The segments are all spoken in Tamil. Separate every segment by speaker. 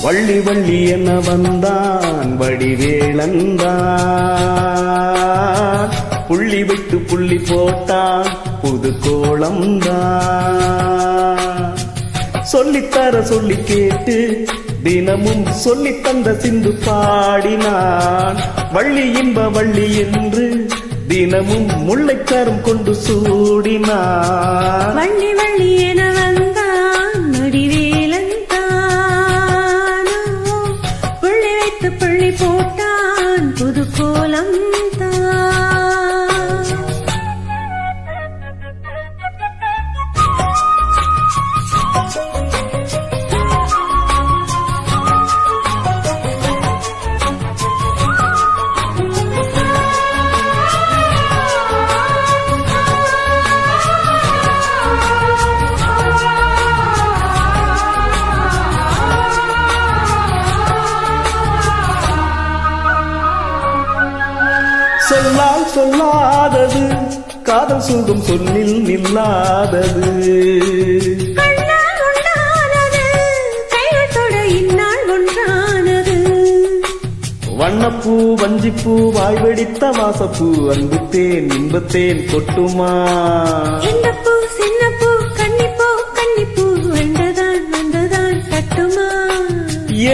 Speaker 1: வள்ளி வள்ளி என்ன வந்தான் வடிவேளந்தான், புள்ளி விட்டு புள்ளி போட்டான் புது கோலம்தான். சொல்லித்தர சொல்லி கேட்டு தினமும் சொல்லி தந்த சிந்து பாடினான். வள்ளி இன்ப வள்ளி என்று தினமும் முல்லைக்காரம் கொண்டு சூடினான்.
Speaker 2: வள்ளி வள்ளி என வந்தான் வடிவேலந்தான், புள்ளி வைத்து புள்ளி போட்டான் புது கோலம் தான்.
Speaker 1: சொல்லால் சொல்லாதது காதல் சுகம் சொல்லில் நில்லாதது.
Speaker 2: கண்ணால் உண்டானது கைகளோட இந்நாள் ஒன்றானது.
Speaker 1: வண்ணப்பூ வஞ்சிப்பூ வாய் வெடித்த வாசப்பூ அன்புத்தேன் இன்பத்தேன் கொட்டுமா.
Speaker 2: இந்த பூ சின்ன பூ கன்னிப்பூ கன்னிப்பூ வந்ததான் வந்ததான் கட்டுமா.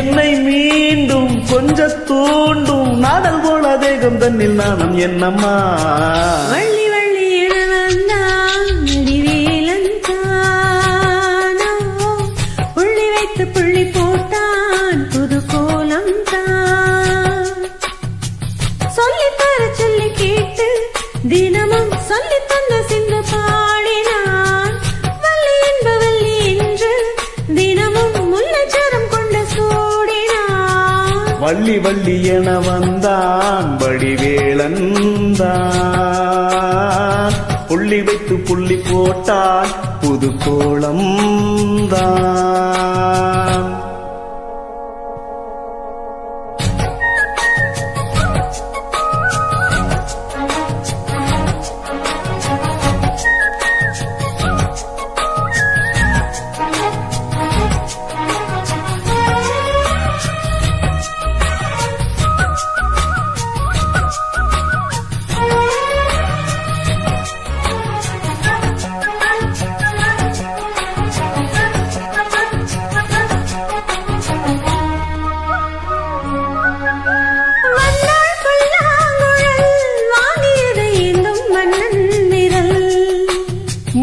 Speaker 1: என்னை மீண்டும் கொஞ்ச தூண்டும் நாடல் போல தேகம் தன்னில் நானும் என்னம்மா.
Speaker 2: வள்ளி வள்ளி என வந்தான் வடிவேலந்தான், புள்ளி வைத்து புள்ளி போட்டான் புது கோலம் தான். சொல்லித்தர சொல்லி கேட்டு தினமும் சொல்லி தந்த சிந்து பாடினான். வள்ளி என்ப வள்ளி என்று தினமும் முல்லைச்சாரம் கொண்ட சூடினான்.
Speaker 1: வள்ளி வள்ளி என வந்தான் வடிவேளந்தான், புள்ளி வைத்து புள்ளி போட்டான் புது கோலம்தான்.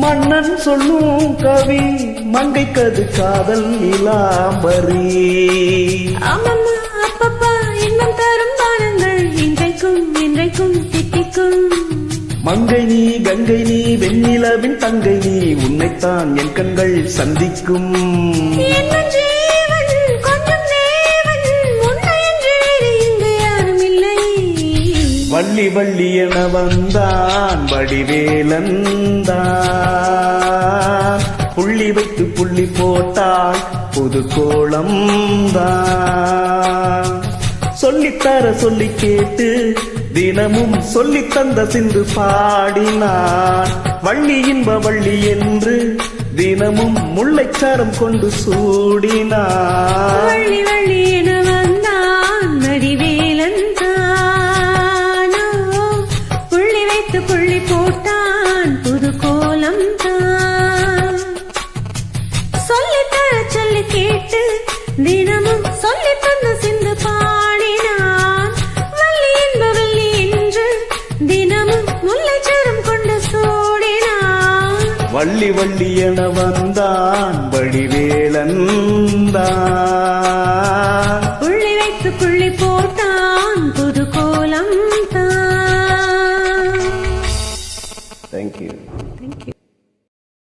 Speaker 1: மன்னன் சொல்லும் கவி மங்கைக்கது காதல் இலாம்பரி.
Speaker 2: அம்மம்மா அப்பப்பா இன்னும் தரும் பானங்கள் இன்றைக்கும் இன்றைக்கும் தித்திக்கும்.
Speaker 1: மங்கை நீ கங்கை நீ வெண்ணிலவின் தங்கை நீ, உன்னைத்தான் என் கண்கள் சந்திக்கும்.
Speaker 2: என்ன ஜீவன் கொஞ்சம் தேவன் உன்னை என்று இங்கு யாரும் இல்லை.
Speaker 1: வள்ளி வள்ளி என வந்தான் வடிவேலந்தான், புள்ளி வைத்து புள்ளி போட்டான் புது கோலம்தான். சொல்லித்தர சொல்லி கேட்டு தினமும் சொல்லி தந்த சிந்து பாடினான். வள்ளி இன்ப வள்ளி என்று தினமும் முல்லைச்சாரம் கொண்டு சூடினான்.
Speaker 2: வள்ளி வள்ளி என வந்தான் வடிவேலந்தான், புள்ளி வைத்து புள்ளி போட்டான் புது கோலம் தான். சொல்லித்தர சொல்லி கேட்டு தினமும் சொல்லி தந்த சிந்து பாடினான். வள்ளி என்ப வள்ளி என்று தினமும் முல்லைச்சாரம் கொண்டு சூடினான்.
Speaker 1: வள்ளி வள்ளி என வந்தான் வடிவேலந்தான்,
Speaker 2: புள்ளி வைத்து புள்ளி போட்டான் புது கோலம்